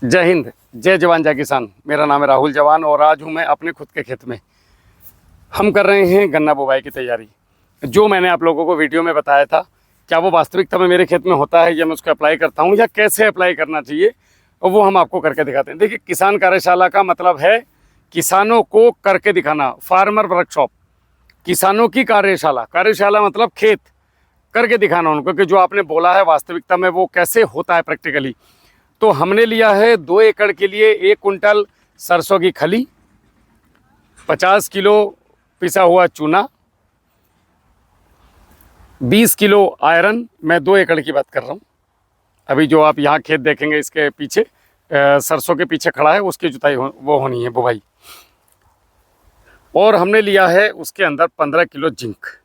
जय हिंद, जय जवान जय किसान। मेरा नाम है राहुल जवान और आज हूँ मैं अपने खुद के खेत में। हम कर रहे हैं गन्ना बुवाई की तैयारी। जो मैंने आप लोगों को वीडियो में बताया था, क्या वो वास्तविकता में मेरे खेत में होता है या मैं उसको अप्लाई करता हूँ या कैसे अप्लाई करना चाहिए, और वो हम आपको करके दिखाते हैं। देखिए, किसान कार्यशाला का मतलब है किसानों को करके दिखाना। फार्मर वर्कशॉप, किसानों की कार्यशाला। कार्यशाला मतलब खेत करके दिखाना उनको कि जो आपने बोला है वास्तविकता में वो कैसे होता है प्रैक्टिकली। तो हमने लिया है 2 एकड़ के लिए 1 कुंटल सरसों की खली, 50 किलो पिसा हुआ चूना, 20 किलो आयरन। मैं 2 एकड़ की बात कर रहा हूँ। अभी जो आप यहाँ खेत देखेंगे इसके पीछे सरसों के पीछे खड़ा है, उसकी जुताई वो होनी है, बुवाई। और हमने लिया है उसके अंदर 15 किलो जिंक।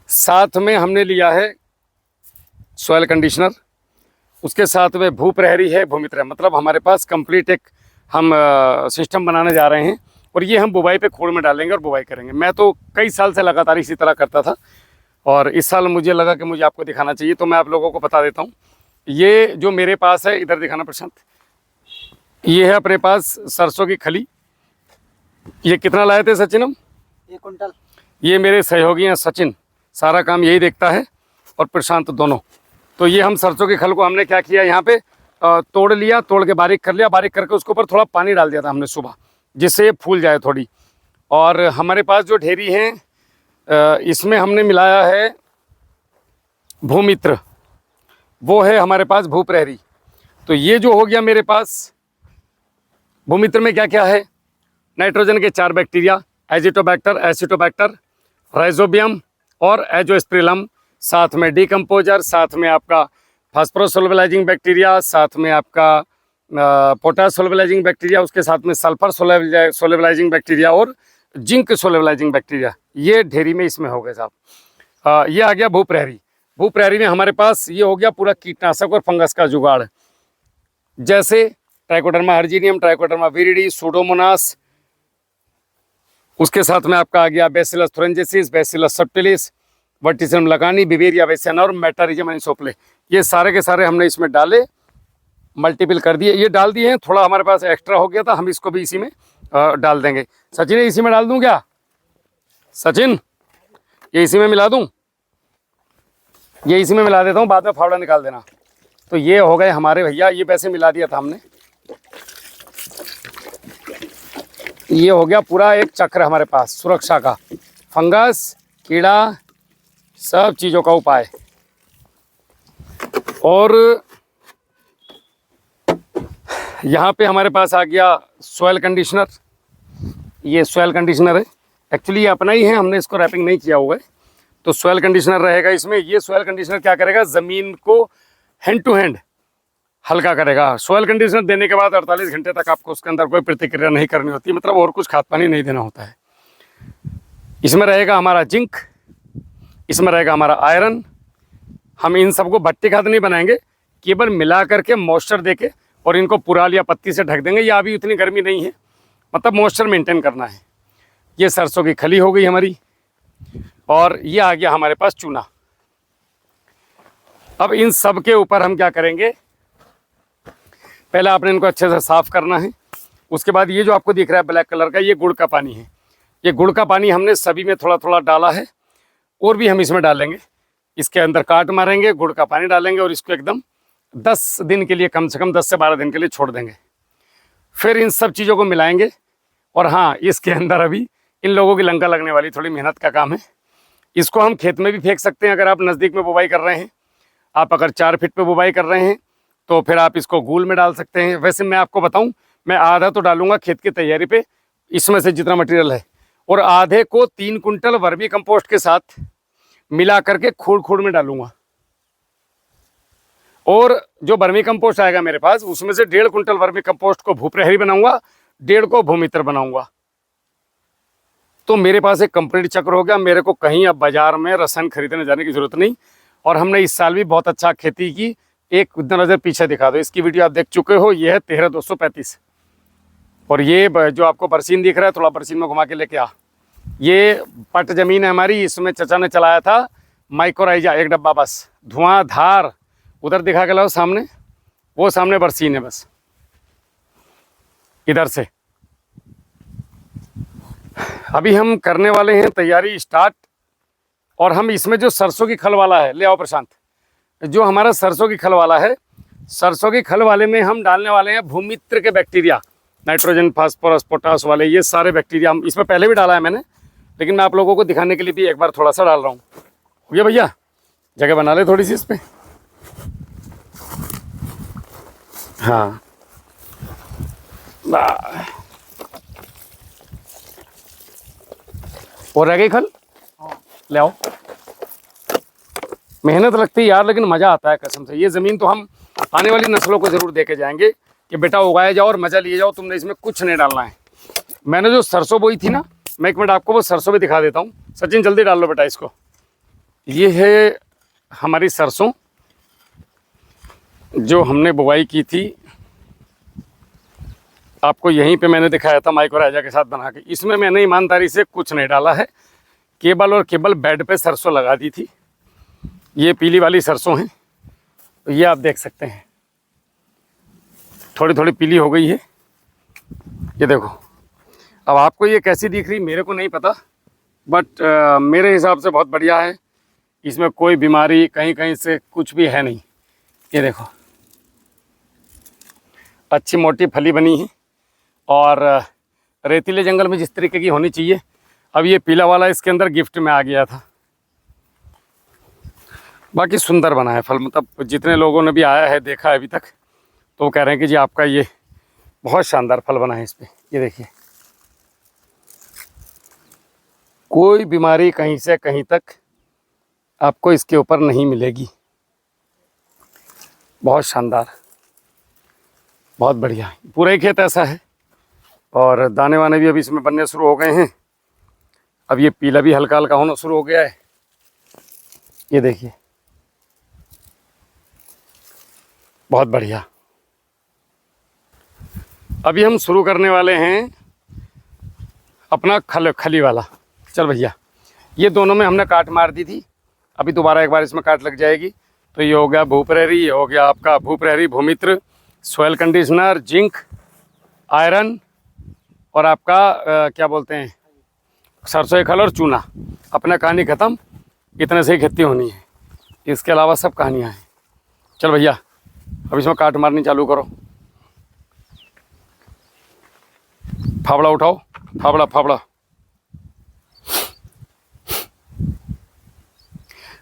साथ में हमने लिया है सॉयल कंडीशनर, उसके साथ में भू प्रहरी है, भूमित्र है। मतलब हमारे पास कंप्लीट एक हम सिस्टम बनाने जा रहे हैं और ये हम बुवाई पे खोड़ में डालेंगे और बुवाई करेंगे। मैं तो कई साल से लगातार इसी तरह करता था और इस साल मुझे लगा कि मुझे आपको दिखाना चाहिए, तो मैं आप लोगों को बता देता हूँ। ये जो मेरे पास है, इधर दिखाना प्रशांत, ये है अपने पास सरसों की खली। ये कितना लाए थे सचिन हम? 1 कुंटल। ये मेरे सहयोगी हैं सचिन, सारा काम यही देखता है, और प्रशांत दोनों। तो ये हम सरसों की खल को हमने क्या किया, यहाँ पे तोड़ लिया, तोड़ के बारीक कर लिया, बारीक करके उसके ऊपर थोड़ा पानी डाल दिया था हमने सुबह, जिससे ये फूल जाए थोड़ी। और हमारे पास जो ढेरी हैं इसमें हमने मिलाया है भूमित्र, वो है हमारे पास भू प्रहरी। तो ये जो हो गया मेरे पास, भूमित्र में क्या क्या है, नाइट्रोजन के 4 बैक्टीरिया, एजिटोबैक्टर, एसिटोबैक्टर, राइजोबियम और एजोस्प्रिलम, साथ में डीकम्पोजर, साथ में आपका फास्फोरस सोलबिलाइजिंग बैक्टीरिया, साथ में आपका पोटास सोलबिलाइजिंग बैक्टीरिया, उसके साथ में सल्फर सोलबिलाइजिंग बैक्टीरिया और जिंक सोलबिलाइजिंग बैक्टीरिया। ये ढेरी में इसमें हो गए साहब। ये आ गया भू प्रहरी। भू प्रहरी में हमारे पास ये हो गया पूरा कीटनाशक और फंगस का जुगाड़, जैसे ट्राइकोडर्मा हर्जिनियम, ट्राइकोडर्मा विरिडी, सूडोमोनास। उसके साथ में आपका आ गया बैसिलस थुरेंजेसिस, बैसिलस सब्टिलिस, वर्टिसिलम लगानी, बिवेरिया बेसियाना और मेटारिजम एनिसोप्ले। ये सारे के सारे हमने इसमें डाले, मल्टीपल कर दिए। ये डाल दिए हैं, थोड़ा हमारे पास एक्स्ट्रा हो गया था, हम इसको भी इसी में डाल देंगे। सचिन, इसी में डाल दूं क्या? सचिन, ये इसी में मिला दूं? ये इसी में मिला देता हूँ, बाद में फावड़ा निकाल देना। तो ये हो गए हमारे भैया, ये वैसे मिला दिया था हमने। ये हो गया पूरा एक चक्र हमारे पास सुरक्षा का, फंगस, कीड़ा, सब चीज़ों का उपाय। और यहाँ पे हमारे पास आ गया सॉयल कंडीशनर। ये सॉयल कंडीशनर है, एक्चुअली ये अपना ही है, हमने इसको रैपिंग नहीं किया हुआ है। तो सॉयल कंडीशनर रहेगा इसमें। ये सॉयल कंडीशनर क्या करेगा, ज़मीन को हैंड टू हैंड हल्का करेगा। सॉयल कंडीशनर देने के बाद 48 घंटे तक आपको उसके अंदर कोई प्रतिक्रिया नहीं करनी होती, मतलब और कुछ खाद पानी नहीं देना होता है। इसमें रहेगा हमारा जिंक, इसमें रहेगा हमारा आयरन। हम इन सबको भट्टी खाद नहीं बनाएंगे, केवल मिला करके मॉइस्चर देके और इनको पुराल या पत्ती से ढक देंगे। या अभी इतनी गर्मी नहीं है, मतलब मॉइस्चर मेंटेन करना है। ये सरसों की खली हो गई हमारी, और ये आ गया हमारे पास चूना। अब इन सब के ऊपर हम क्या करेंगे, पहले आपने इनको अच्छे से साफ़ करना है। उसके बाद ये जो आपको दिख रहा है ब्लैक कलर का, ये गुड़ का पानी है। ये गुड़ का पानी हमने सभी में थोड़ा थोड़ा डाला है, और भी हम इसमें डालेंगे। इसके अंदर काट मारेंगे, गुड़ का पानी डालेंगे और इसको एकदम 10 दिन के लिए, कम से कम 10 से 12 दिन के लिए छोड़ देंगे। फिर इन सब चीज़ों को मिलाएंगे। और हाँ, इसके अंदर अभी इन लोगों की लंका लगने वाली, थोड़ी मेहनत का काम है। इसको हम खेत में भी फेंक सकते हैं अगर आप नज़दीक में बुवाई कर रहे हैं। आप अगर 4 फीट पे बुवाई कर रहे हैं तो फिर आप इसको गूल में डाल सकते हैं। वैसे मैं आपको बताऊं, मैं आधा तो डालूंगा खेत की तैयारी पे, इसमें से जितना मटेरियल है, और आधे को 3 कुंटल वर्मी कंपोस्ट के साथ मिला करके खोड़ खोड़ में डालूंगा। और जो वर्मी कंपोस्ट आएगा मेरे पास, उसमें से 1.5 कुंटल वर्मी कंपोस्ट को भू प्रहरी बनाऊंगा, 1.5 को भूमित्र बनाऊंगा। तो मेरे पास एक कंप्लीट चक्र हो गया। मेरे को कहीं अब बाजार में रसायन खरीदने जाने की जरूरत नहीं। और हमने इस साल भी बहुत अच्छा खेती की। एक नज़र पीछे दिखा दो, इसकी वीडियो आप देख चुके हो। ये है 13,235। और ये जो आपको बरसीन दिख रहा है, थोड़ा बरसीन में घुमा के लेके आ, ये पट जमीन है हमारी। इसमें चचा ने चलाया था माइक्रोराइजा, 1 डब्बा बस, धुआंधार। उधर दिखा के लाओ सामने, वो सामने बरसीन है बस, इधर से। अभी हम करने वाले हैं तैयारी स्टार्ट। और हम इसमें जो सरसों की खल वाला है, ले आओ प्रशांत, जो हमारा सरसों की खल वाला है, सरसों की खल वाले में हम डालने वाले हैं भूमित्र के बैक्टीरिया, नाइट्रोजन, फास्फोरस, पोटास वाले, ये सारे बैक्टीरिया। हम इसमें पहले भी डाला है मैंने, लेकिन मैं आप लोगों को दिखाने के लिए भी एक बार थोड़ा सा डाल रहा हूँ। हो गया भैया, जगह बना ले थोड़ी सी इस पर। हाँ, और रह गई खल, ले आओ। मेहनत लगती है यार, लेकिन मज़ा आता है कसम से। ये ज़मीन तो हम आने वाली नस्लों को ज़रूर दे के जाएंगे कि बेटा उगाया जाओ और मज़ा लिए जाओ, तुमने इसमें कुछ नहीं डालना है। मैंने जो सरसों बोई थी ना, मैं 1 मिनट आपको वो सरसों भी दिखा देता हूँ। सचिन जल्दी डाल लो बेटा इसको। ये है हमारी सरसों जो हमने बुवाई की थी, आपको यहीं पे मैंने दिखाया था माइक्रो राजा के साथ बना के। इसमें मैंने ईमानदारी से कुछ नहीं डाला है, केवल और केवल बेड पे सरसों लगा दी थी। ये पीली वाली सरसों है, तो ये आप देख सकते हैं थोड़ी थोड़ी पीली हो गई है। ये देखो, अब आपको ये कैसी दिख रही मेरे को नहीं पता, बट मेरे हिसाब से बहुत बढ़िया है। इसमें कोई बीमारी कहीं कहीं से कुछ भी है नहीं। ये देखो, अच्छी मोटी फली बनी है और रेतीले जंगल में जिस तरीके की होनी चाहिए। अब ये पीला वाला इसके अंदर गिफ्ट में आ गया था। बाकी सुंदर बना है फल, मतलब जितने लोगों ने भी आया है देखा है अभी तक, तो वो कह रहे हैं कि जी आपका ये बहुत शानदार फल बना है इस पर। ये देखिए, कोई बीमारी कहीं से कहीं तक आपको इसके ऊपर नहीं मिलेगी। बहुत शानदार, बहुत बढ़िया। पूरा ही खेत ऐसा है और दाने वाने भी अभी इसमें बनने शुरू हो गए हैं। अब ये पीला भी हल्का हल्का होना शुरू हो गया है। ये देखिए, बहुत बढ़िया। अभी हम शुरू करने वाले हैं अपना खली वाला। चल भैया, ये दोनों में हमने काट मार दी थी, अभी दोबारा एक बार इसमें काट लग जाएगी। तो ये हो गया भूप्रहरी, ये हो गया आपका भूप्रहरी, भूमित्र, सॉइल कंडीशनर, जिंक, आयरन और आपका क्या बोलते हैं, सरसों खल और चूना। अपना कहानी ख़त्म, इतने से ही खेती होनी है, इसके अलावा सब कहानियाँ हैं। चल भैया, अब इसमें काट मारनी चालू करो। फावड़ा उठाओ, फावड़ा फावड़ा।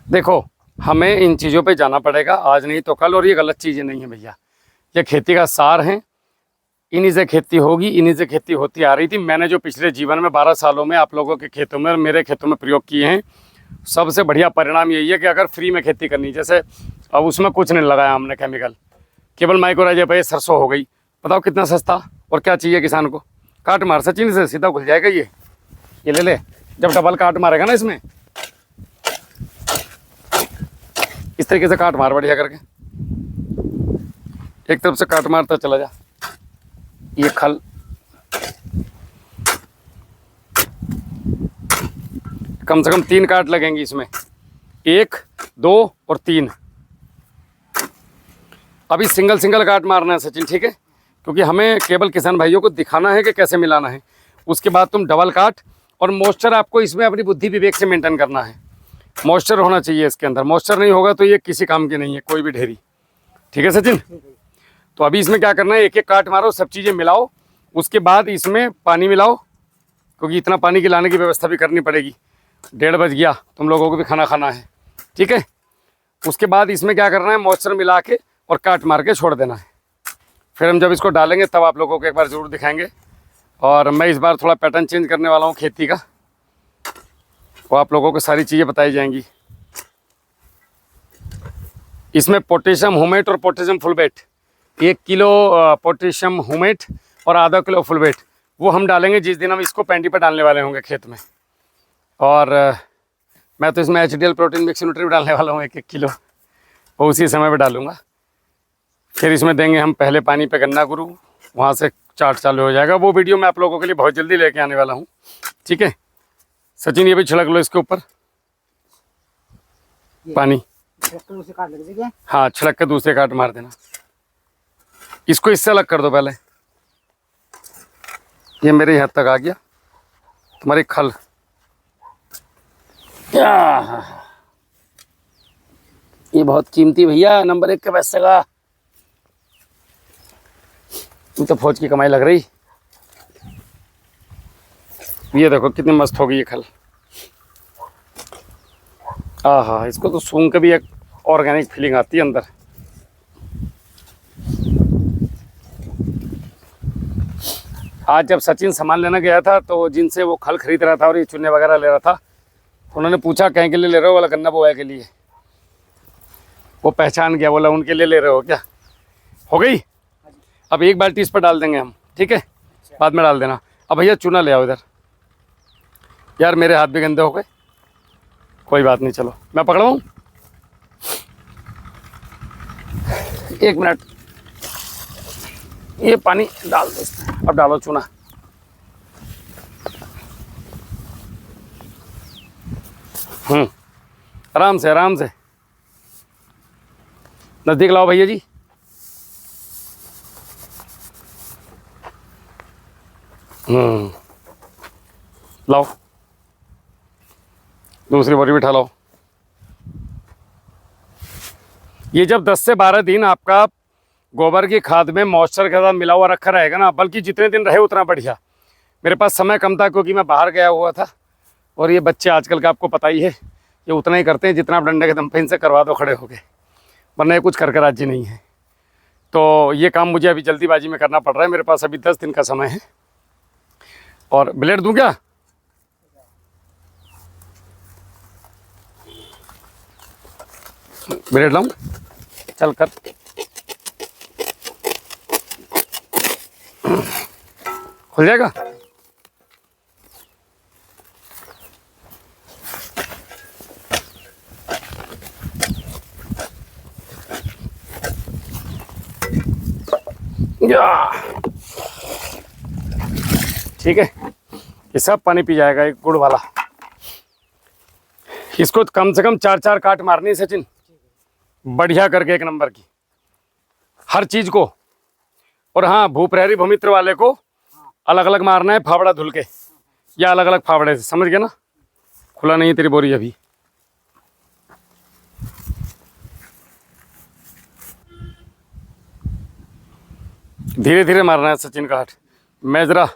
देखो, हमें इन चीज़ों पे जाना पड़ेगा, आज नहीं तो कल। और ये गलत चीज़ें नहीं है भैया, ये खेती का सार है। इन्हीं से खेती होगी, इन्हीं से खेती होती आ रही थी। मैंने जो पिछले जीवन में 12 सालों में आप लोगों के खेतों में और मेरे खेतों में प्रयोग किए हैं, सबसे बढ़िया परिणाम यही है कि अगर फ्री में खेती करनी, जैसे अब उसमें कुछ नहीं लगाया हमने केमिकल, केवल माइक्रोराइजा पे सरसों हो गई। बताओ कितना सस्ता, और क्या चाहिए किसान को। काट मार सचिन से सीधा घुल जाएगा ये ले ले। जब डबल काट मारेगा ना इसमें, इस तरीके से काट मार बढ़िया करके, एक तरफ से काट मारता चला जा। ये खल कम से कम 3 काट लगेंगी इसमें, 1, 2 और 3। अभी सिंगल काट मारना है सचिन, ठीक है, क्योंकि हमें केवल किसान भाइयों को दिखाना है कि कैसे मिलाना है। उसके बाद तुम डबल काट। और मॉइस्चर आपको इसमें अपनी बुद्धि विवेक से मेंटेन करना है। मॉइस्चर होना चाहिए इसके अंदर, मॉइस्चर नहीं होगा तो ये किसी काम की नहीं है, कोई भी ढेरी। ठीक है सचिन, तो अभी इसमें क्या करना है, एक एक काट मारो, सब चीज़ें मिलाओ। उसके बाद इसमें पानी मिलाओ, क्योंकि इतना पानी की लाने की व्यवस्था भी करनी पड़ेगी। 1:30 बज गया, तुम लोगों को भी खाना खाना है, ठीक है। उसके बाद इसमें क्या करना है, मॉइस्चर मिला के और काट मार के छोड़ देना है। फिर हम जब इसको डालेंगे तब आप लोगों को एक बार ज़रूर दिखाएंगे। और मैं इस बार थोड़ा पैटर्न चेंज करने वाला हूँ खेती का, वो आप लोगों को सारी चीज़ें बताई जाएंगी। इसमें पोटेशियम हुमेट और पोटेशियम फुलबेट, 1 किलो पोटेशियम हुमेट और आधा किलो फुलबेट, वो हम डालेंगे जिस दिन हम इसको पैंडी पर डालने वाले होंगे खेत में। और मैं तो इसमें HDL प्रोटीन मिक्स न्यूट्री डालने वाला हूँ 1-1 किलो, वो उसी समय पे डालूँगा। फिर इसमें देंगे हम पहले पानी पे गन्ना गुरु, वहाँ से चार्ट चालू हो जाएगा। वो वीडियो मैं आप लोगों के लिए बहुत जल्दी लेके आने वाला हूँ, ठीक है। सचिन ये भी छिड़क लो इसके ऊपर पानी, हाँ छिड़क के दूसरे काट मार देना। इसको इससे अलग कर दो पहले। ये मेरे यहाँ तक आ गया तुम्हारी खल। ये बहुत कीमती भैया, नंबर 1 के पैसे का। तू तो फौज की कमाई लग रही। ये देखो कितनी मस्त होगी ये खल। हाँ, इसको तो सूंघ के भी एक ऑर्गेनिक फीलिंग आती है अंदर। आज जब सचिन सामान लेना गया था तो जिनसे वो खल खरीद रहा था और ये चुन्ने वगैरह ले रहा था, उन्होंने पूछा कहीं के लिए ले रहे हो, वाला गन्ना बोया के लिए। वो पहचान गया, बोला उनके लिए ले रहे हो क्या। हो गई। अब एक बाल्टी इस पर डाल देंगे हम, ठीक है, बाद में डाल देना। अब भैया चूना ले आओ इधर। यार मेरे हाथ भी गंदे हो गए, कोई बात नहीं, चलो मैं पकड़ाऊँ। 1 मिनट, ये पानी डाल दो इसमें। अब डालो चूना। आराम से आराम से, नजदीक लाओ भैया जी। लाओ, दूसरी बोरी बिठा लाओ। ये जब 10 से 12 दिन आपका गोबर की खाद में मॉइस्चर के साथ मिला हुआ रखा रहेगा ना, बल्कि जितने दिन रहे उतना बढ़िया। मेरे पास समय कम था क्योंकि मैं बाहर गया हुआ था, और ये बच्चे आजकल का आपको पता ही है, ये उतना ही करते हैं जितना आप डंडे के दम पे इनसे करवा दो खड़े होके, वरना ये कुछ करके राजी नहीं है। तो ये काम मुझे अभी जल्दीबाजी में करना पड़ रहा है। मेरे पास अभी 10 दिन का समय है। और ब्लेड दूं क्या? ब्लेड लाऊं? चल कर। खुल जाएगा। ठीक है, ये सब पानी पी जाएगा एक गुड़ वाला। इसको कम से कम 4-4 काट मारनी है सचिन, बढ़िया करके, 1 नंबर की हर चीज को। और हाँ, भूप्रहरी भूमित्र वाले को अलग अलग मारना है, फावड़ा धुल के, या अलग अलग फावड़े से, समझ गया ना। खुला नहीं है तेरी बोरी अभी। धीरे धीरे मारना है सचिन का हाथ। मैं जरा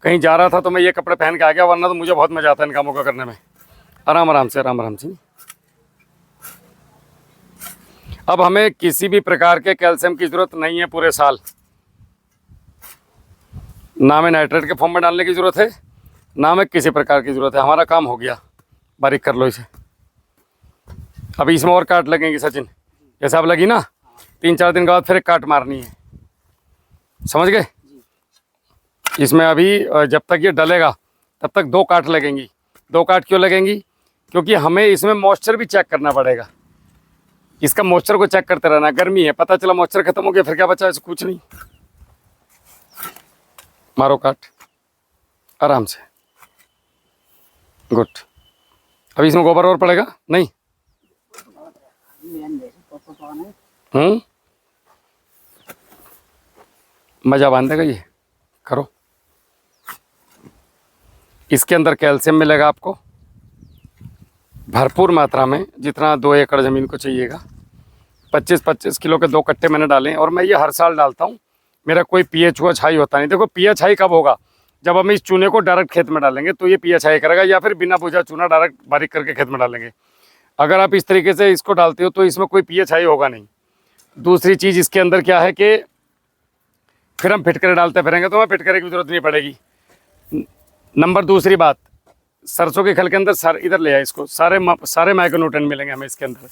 कहीं जा रहा था तो मैं ये कपड़े पहन के आ गया, वरना तो मुझे बहुत मजा आता है इन कामों को करने में। आराम आराम से, आराम आराम से। अब हमें किसी भी प्रकार के कैल्शियम की जरूरत नहीं है पूरे साल। ना हमें नाइट्रेट के फॉर्म में डालने की जरूरत है, ना हमें किसी प्रकार की जरूरत है। हमारा काम हो गया। बारीक कर लो इसे। अभी इसमें और काट लगेंगी सचिन, जैसे अब लगी ना, 3-4 दिन के बाद फिर एक काट मारनी है, समझ गए। इसमें अभी जब तक ये डलेगा तब तक 2 काट लगेंगी। 2 काट क्यों लगेंगी? क्योंकि हमें इसमें मॉइस्चर भी चेक करना पड़ेगा। इसका मॉइस्चर को चेक करते रहना। गर्मी है, पता चला मॉइस्चर खत्म हो गया, फिर क्या बचा? ऐसे कुछ नहीं। मारो काट आराम से। गुड। अभी इसमें गोबर और पड़ेगा नहीं? मजा बांधेगा ये। करो। इसके अंदर कैल्शियम मिलेगा आपको भरपूर मात्रा में, जितना 2 एकड़ ज़मीन को चाहिएगा। 25-25 किलो के 2 कट्टे मैंने डाले, और मैं ये हर साल डालता हूँ। मेरा कोई पीएच हाई होता नहीं। देखो पीएच हाई कब होगा? जब हम इस चूने को डायरेक्ट खेत में डालेंगे तो ये पीएच हाई करेगा, या फिर बिना बुझा चूना डायरेक्ट बारीक करके खेत में डालेंगे। अगर आप इस तरीके से इसको डालते हो तो इसमें कोई पीएच हाई होगा नहीं। दूसरी चीज़ इसके अंदर क्या है कि फिर हम फिटकरे डालते फिरेंगे तो हमें फिटकरे की जरूरत नहीं पड़ेगी। नंबर दूसरी बात, सरसों के खल के अंदर इधर ले आए इसको, सारे माइक्रोन्यूट्रिएंट मिलेंगे हमें इसके अंदर।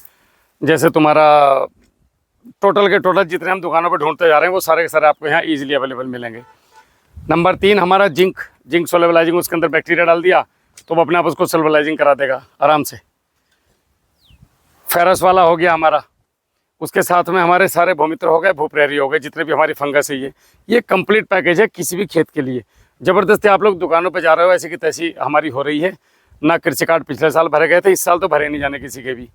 जैसे तुम्हारा टोटल के टोटल जितने हम दुकानों पर ढूंढते जा रहे हैं वो सारे के सारे आपको यहाँ इजीली अवेलेबल मिलेंगे। नंबर 3 हमारा जिंक सोलेबलाइजिंग, उसके अंदर बैक्टीरिया डाल दिया तो वो अपने आप उसको सोलेबलाइजिंग करा देगा आराम से। फेरस वाला हो गया हमारा, उसके साथ में हमारे सारे भूमित्र हो गए, भूप्रहरी हो गए, जितने भी हमारी फंगस है। ये कंप्लीट पैकेज है किसी भी खेत के लिए। ज़बरदस्ती आप लोग दुकानों पे जा रहे हो, ऐसी की तैसी हमारी हो रही है ना। कृषि कार्ड पिछले साल भरे गए थे, इस साल तो भरे नहीं जाने किसी के भी।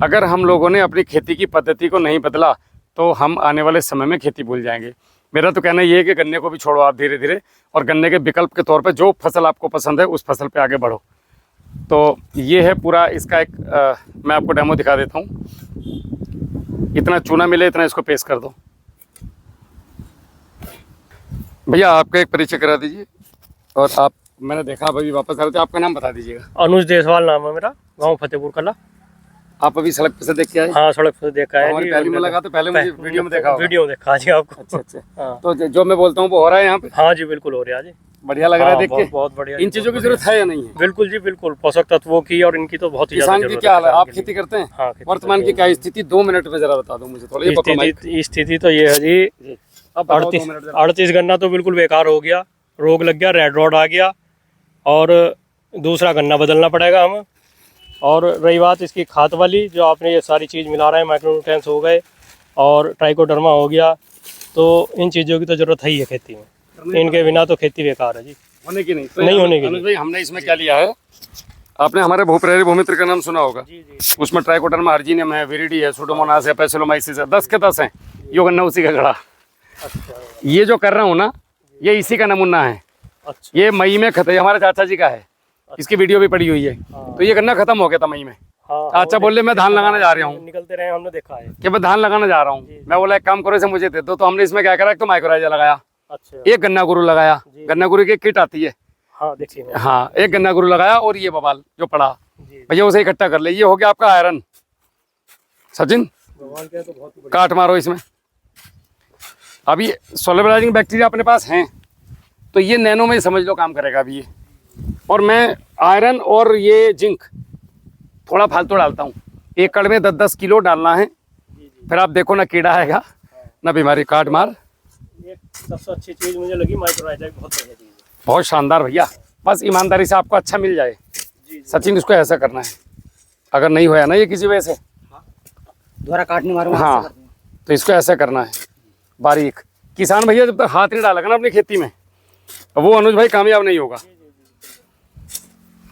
अगर हम लोगों ने अपनी खेती की पद्धति को नहीं बदला तो हम आने वाले समय में खेती भूल जाएंगे। मेरा तो कहना ये है कि गन्ने को भी छोड़ो आप धीरे धीरे, और गन्ने के विकल्प के तौर पे जो फसल आपको पसंद है उस फसल पे आगे बढ़ो। तो ये है पूरा इसका एक मैं आपको डेमो दिखा देता हूँ। इतना चूना मिले इतना इसको पेस्ट कर दो। भैया आपका एक परिचय करा दीजिए, और आप मैंने देखा अभी वापस आ रहे थे, आपका नाम बता दीजिएगा। अनुज देसवाल नाम है मेरा, गांव फतेहपुर कला। आप अभी सड़क पे से देख के आए? हाँ, सड़क पे देखा है। हमारी पहली मुलाकात तो पहले मुझे वीडियो में देखा होगा। वीडियो देखा जी आपको। अच्छा अच्छा। हाँ। तो जो मैं बोलता हूँ वो हो रहा है यहाँ पे? हाँ जी, बिल्कुल हो रहा है जी। बढ़िया लग रहा है देख के। बहुत बढ़िया। इन चीजों की जरूरत है या नहीं है? बिल्कुल जी, बिल्कुल। पोषक तत्वों की और इनकी तो बहुत ही किसान की क्या हाल है? आप खेती करते हैं? हाँ, वर्तमान की क्या स्थिति 2 मिनट में जरा बता दो मुझे थोड़ा। स्थिति तो ये है जी, 38 गन्ना तो बिल्कुल बेकार हो गया, रोग लग गया, रेड रॉड आ गया, और दूसरा गन्ना बदलना पड़ेगा हमें। और रही बात इसकी खाद वाली, जो आपने ये सारी चीज़ मिला रहे हैं, माइक्रोन्यूट्रिएंट्स हो गए और ट्राइकोडर्मा हो गया, तो इन चीज़ों की तो ज़रूरत है ही है खेती में। इनके बिना तो खेती बेकार है जी, होने की नहीं। तो नहीं होने की अनुज भाई, हमने इसमें क्या लिया है, आपने हमारे भूप्रेरी भूमित्र का नाम सुना होगा। जी जी। उसमें ट्राइकोडर्मा अर्जिनियम है, विरिडी है, सुडोमोनास है, पैसिलोमाइसिस है, 10 के 10 हैं। यो गन्ना उसी का खड़ा। अच्छा। ये जो कर रहा हूँ ना, ये इसी का नमूना है। अच्छा। ये मई में खत्म, हमारे चाचा जी का है, इसकी वीडियो भी पड़ी हुई है। तो ये गन्ना खत्म हो गया था मई में। चाचा बोले मैं धान लगाने जा रहा हूँ, निकलते रहे, हमने देखा है कि मैं धान लगाने जा रहा हूँ। मैं बोला एक काम करो, इसे मुझे दे दो। तो हमने इसमें क्या करा, एक तो माइक्रोराइजा लगाया, अच्छा। एक गन्ना गुरु लगाया, गन्ना गुरु की किट आती है। हाँ, देखिए। हाँ, एक गन्ना गुरु लगाया, और ये बवाल जो पड़ा भैया उसे इकट्ठा कर ले। ये हो गया आपका आयरन। सचिन तो बहुत काट मारो इसमें। अभी सोलराइजिंग बैक्टीरिया अपने पास हैं, तो ये नैनो में समझ लो काम करेगा अभी ये। और मैं आयरन और ये जिंक थोड़ा फालतू डालता हूँ, एकड़ में 10-10 किलो डालना है। फिर आप देखो ना कीड़ा आएगा ना बीमारी, काट मार। एक सबसे अच्छी चीज़ मुझे लगी माइक्रोराइजा, बहुत बढ़िया चीज़ है, बहुत शानदार भैया। बस ईमानदारी से आपको अच्छा मिल जाए। सचिन इसको ऐसा करना है, अगर नहीं होया ना ये किसी वजह से दोबारा काटने मारूंगा। हाँ, तो इसको ऐसा करना है बारीक। किसान भैया जब तक हाथ नहीं डालेगा ना अपनी खेती में, वो अनुज भाई कामयाब नहीं होगा।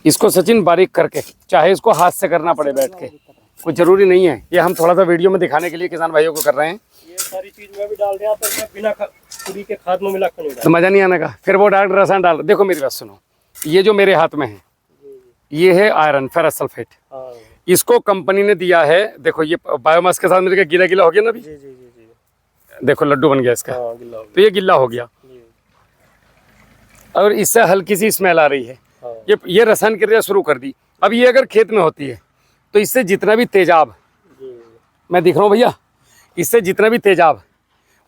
इसको सचिन बारीक करके, चाहे इसको हाथ से करना पड़े बैठ के, कुछ जरूरी नहीं है। ये हम थोड़ा सा वीडियो में दिखाने के लिए किसान भाइयों को कर रहे हैं। ये सारी चीज मैं भी डाल दिया, पर मैं बिना खुदी के खाद में मिला कर नहीं डाला, तो मजा नहीं आने का। फिर वो डायरेक्ट रसायन डाल। देखो मेरी बात सुनो, ये जो मेरे हाथ में है ये है आयरन फेरस सल्फेट। इसको कंपनी ने दिया है। देखो ये बायोमास के साथ मिलकर गीला गीला हो गया ना अभी। जी जी जी जी। देखो लड्डू बन गया इसका। हाँ, गिल्ला हो तो ये गिल्ला हो गया, और इससे हल्की सी स्मेल आ रही है। गया। ये रसायन क्रिया शुरू कर दी। अब ये अगर खेत में होती है तो इससे जितना भी तेजाब, मैं दिख रहा हूँ भैया, इससे जितना भी तेजाब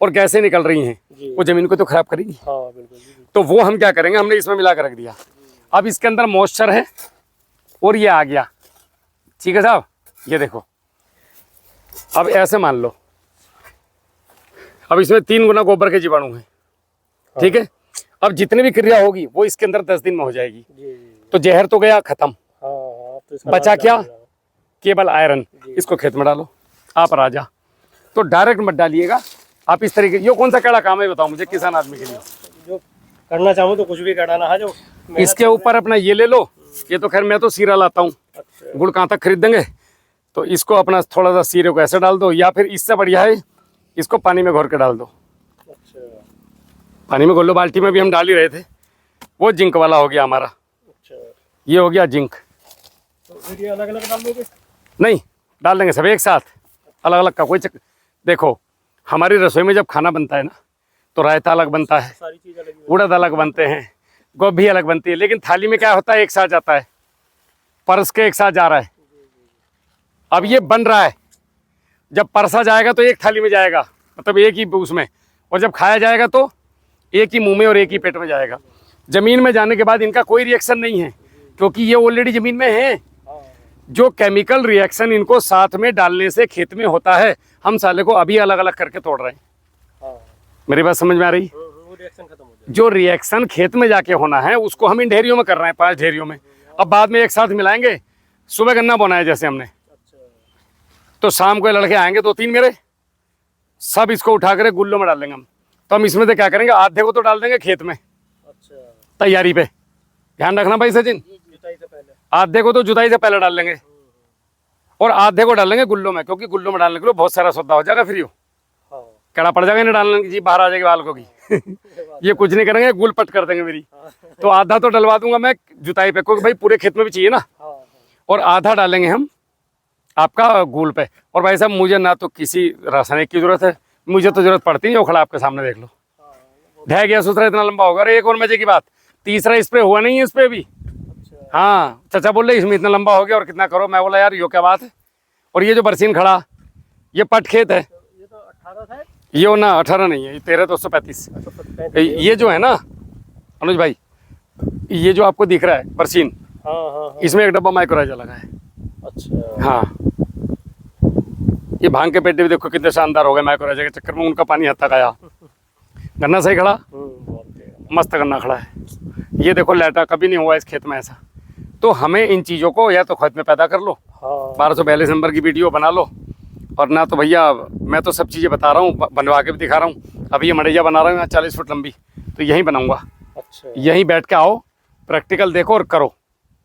और गैसें निकल रही हैं वो जमीन को तो खराब करेगी। हाँ, बिल्कुल। तो वो हम क्या करेंगे, हमने इसमें मिला कर रख दिया। अब इसके अंदर मॉइस्चर है और ये आ गया। ठीक है साहब, ये देखो। अब ऐसे मान लो, अब इसमें 3 गुना गोबर के जीवाणु हैं। ठीक है, अब जितनी भी क्रिया होगी वो इसके अंदर 10 दिन में हो जाएगी। तो जहर तो गया खत्म, बचा क्या, केवल आयरन। इसको खेत में डालो आप राजा। तो डायरेक्ट मत डालिएगा आप इस तरीके। ये कौन सा कड़ा काम है बताओ मुझे, किसान आदमी के लिए जो करना चाहूँ तो कुछ भी करना है। जो इसके ऊपर अपना ये ले लो। ये तो खैर मैं तो सीरा लाता हूँ, गुड़ कहाँ तक खरीद देंगे। तो इसको अपना थोड़ा सा सीरे को ऐसे डाल दो, या फिर इससे बढ़िया है इसको पानी में घोर के डाल दो। पानी में घोल लो, बाल्टी में भी हम डाल ही रहे थे। वो जिंक वाला हो गया हमारा। ये हो गया जिंक। तो अलग अलग डाल दोगे? नहीं, डाल देंगे सब एक साथ, अलग अलग का कोई देखो हमारी रसोई में जब खाना बनता है ना, तो रायता अलग बनता है, सारी चीज अलग, उड़द अलग बनते हैं, गोभी अलग बनती है, लेकिन थाली में क्या होता है एक साथ जाता है, परस के एक साथ जा रहा है। अब ये बन रहा है, जब परसा जाएगा तो एक थाली में जाएगा, मतलब एक ही उसमें, और जब खाया जाएगा तो एक ही मुंह में और एक ही पेट में जाएगा। ज़मीन में जाने के बाद इनका कोई रिएक्शन नहीं है, क्योंकि ये ऑलरेडी ज़मीन में है। जो केमिकल रिएक्शन इनको साथ में डालने से खेत में होता है, हम साले को अभी अलग अलग करके तोड़ रहे हैं। मेरी बात समझ में आ रही? रिएक्शन खत्म हो जाए। जो रिएक्शन खेत में जाके होना है उसको हम इन ढेरियों में कर रहे हैं, 5 ढेरियों में। अब बाद में एक साथ मिलाएंगे। सुबह गन्ना बोना है जैसे हमने, तो शाम को लड़के आएंगे 2-3 मेरे, सब इसको उठा कर गुल्लों में डाल देंगे हम। तो हम इसमें से क्या करेंगे, आधे को तो डाल देंगे खेत में तैयारी पे। ध्यान रखना भाई सचिन, आधे को तो जुताई से पहले डाल लेंगे और आधे को डालेंगे गुल्लों में, क्योंकि गुल्लों में डालने के लिए बहुत सारा सौदा हो जाएगा फ्री हो। कड़ा पड़ जाएगा, नहीं डालने की जी बाहर आ जाएगी बाल को की ये कुछ नहीं करेंगे, गुल पट कर देंगे मेरी। तो आधा तो डलवा दूंगा मैं जुताई पे, क्योंकि भाई पूरे खेत में भी चाहिए ना, और आधा डालेंगे हम आपका गुल पे। और भाई साहब मुझे ना तो किसी रासायनिक की जरूरत है, मुझे तो जरूरत पड़ती नहीं, वो खड़ा आपके सामने देख लो, ढह गया सुथरा इतना लंबा होगा। अरे एक और मजे की बात, तीसरा स्प्रे हुआ नहीं है इस पे भी। हाँ चाचा बोल रहे इसमें इतना लंबा हो गया और कितना करो, मैं बोला यार यो क्या बात है। और ये जो बरसीन खड़ा, ये पट खेत है, ये तो 18 है, ये ना 18 नहीं है, ये 13,235। ये जो है ना अनुज भाई, ये जो आपको दिख रहा है बरसीन, हाँ, इसमें एक डब्बा माइक्रोराइजा लगा है। अच्छा, हाँ ये भांग के पेटे भी देखो कितने शानदार हो गए माइक्रोराइजा के चक्कर में, उनका पानी हद तक आया। गन्ना सही खड़ा, मस्त गन्ना खड़ा है। ये देखो लेटा कभी नहीं हुआ इस खेत में ऐसा। तो हमें इन चीज़ों को या तो खुद में पैदा कर लो, 1242 नंबर की वीडियो बना लो, और ना तो भैया मैं तो सब चीज़ें बता रहा हूँ, बनवा के भी दिखा रहा हूँ। अभी ये मड़ैया बना रहा हूँ यहाँ 40 फुट लंबी, तो यहीं बनाऊँगा। अच्छा, यहीं बैठ के आओ, प्रैक्टिकल देखो और करो,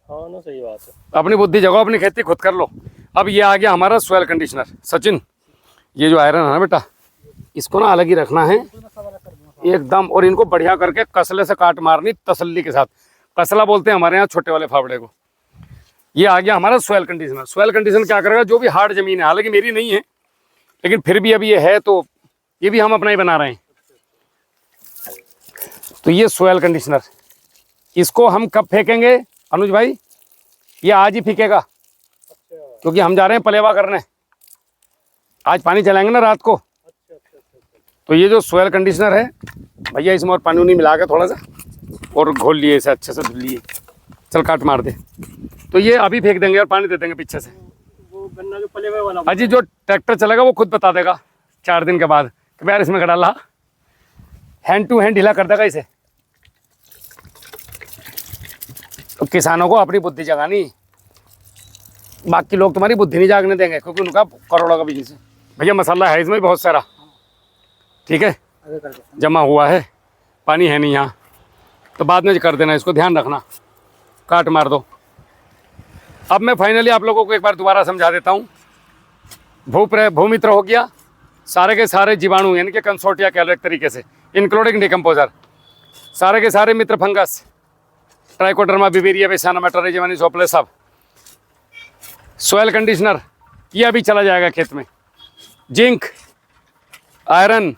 हाँ ना, सही बात है। अपनी बुद्धि जगाओ, अपनी खेती खुद कर लो। अब ये आ गया हमारा सॉइल कंडीशनर। सचिन ये जो आयरन है ना बेटा, इसको ना अलग ही रखना है एकदम, और इनको बढ़िया करके कसले से काट मारनी तसल्ली के साथ। कसला बोलते हैं हमारे यहाँ छोटे वाले फावड़े को। ये आ गया हमारा सॉइल कंडीशनर। सॉइल कंडीशनर क्या करेगा, जो भी हार्ड जमीन है, हालांकि मेरी नहीं है लेकिन फिर भी अभी ये है तो ये भी हम अपना ही बना रहे हैं। तो ये सॉइल कंडीशनर, इसको हम कब फेंकेंगे अनुज भाई, ये आज ही फेंकेगा, क्योंकि हम जा रहे हैं पलेवा करने, आज पानी चलाएंगे ना रात को। तो ये जो सॉइल कंडीशनर है भैया, इसमें और पानी नहीं मिला के थोड़ा सा और घोल लिए इसे अच्छे से, धुल लिए, चल काट मार दे। तो ये अभी फेंक देंगे और पानी दे देंगे पीछे से। वो गन्ना जो पले हुए वाला, अजी जो ट्रैक्टर चलेगा वो खुद बता देगा 4 दिन के बाद कि यार इसमें डाला, हैंड टू हैंड ढीला कर देगा इसे। तो किसानों को अपनी बुद्धि जगानी, बाकी लोग तुम्हारी बुद्धि नहीं जागने देंगे, क्योंकि उनका करोड़ों का बिजनेस है। भैया मसाला है इसमें बहुत सारा, ठीक है, जमा हुआ है, पानी है नहीं यहाँ, तो बाद में कर देना, इसको ध्यान रखना, काट मार दो। अब मैं फाइनली आप लोगों को एक बार दोबारा समझा देता हूँ। भूमित्र हो गया, सारे के सारे जीवाणु यानी कि कंसोर्टिया कह लो एक तरीके से, इंक्लूडिंग डिकम्पोजर, सारे के सारे मित्र फंगस, ट्राइकोडर्मा, बिवेरिया, बेसाना, मेटोरिजिया, सोपले, सब। सॉइल कंडीशनर ये अभी चला जाएगा खेत में। जिंक, आयरन,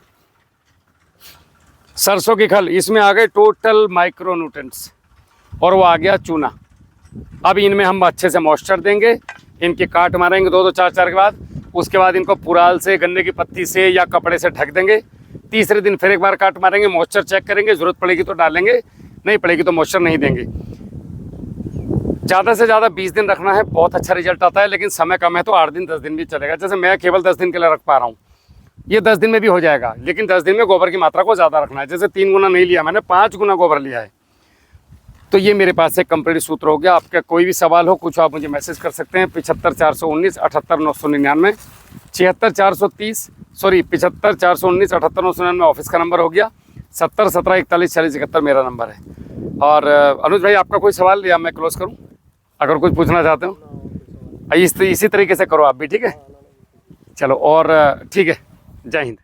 सरसों की खल, इसमें आ गए टोटल माइक्रोन्यूट्रेंट्स, और वो आ गया चूना। अब इनमें हम अच्छे से मॉइस्चर देंगे, इनके काट मारेंगे 2-2, 4-4 के बाद। उसके बाद इनको पुराल से, गन्ने की पत्ती से या कपड़े से ढक देंगे। तीसरे दिन फिर एक बार काट मारेंगे, मॉइस्चर चेक करेंगे, ज़रूरत पड़ेगी तो डालेंगे, नहीं पड़ेगी तो मॉइस्चर नहीं देंगे। ज़्यादा से ज़्यादा 20 दिन रखना है, बहुत अच्छा रिजल्ट आता है। लेकिन समय कम है तो 8 दिन 10 दिन भी चलेगा। जैसे मैं केवल 10 दिन के लिए रख पा रहा हूँ, ये 10 दिन में भी हो जाएगा, लेकिन 10 दिन में गोबर की मात्रा को ज़्यादा रखना है। जैसे 3 गुना नहीं लिया मैंने, 5 गुना गोबर लिया है। तो ये मेरे पास एक कंप्लीट सूत्र हो गया। आपका कोई भी सवाल हो, कुछ आप मुझे मैसेज कर सकते हैं 75 419 78 999, 76 430 सॉरी 75 419 78 999 ऑफिस का नंबर हो गया, 70 17 41 40 71 मेरा नंबर है। और अनुज भाई आपका कोई सवाल या मैं क्लोज करूं, अगर कुछ पूछना चाहते हो इसी तरीके से करो आप भी, ठीक है। चलो और ठीक है, जय हिंद।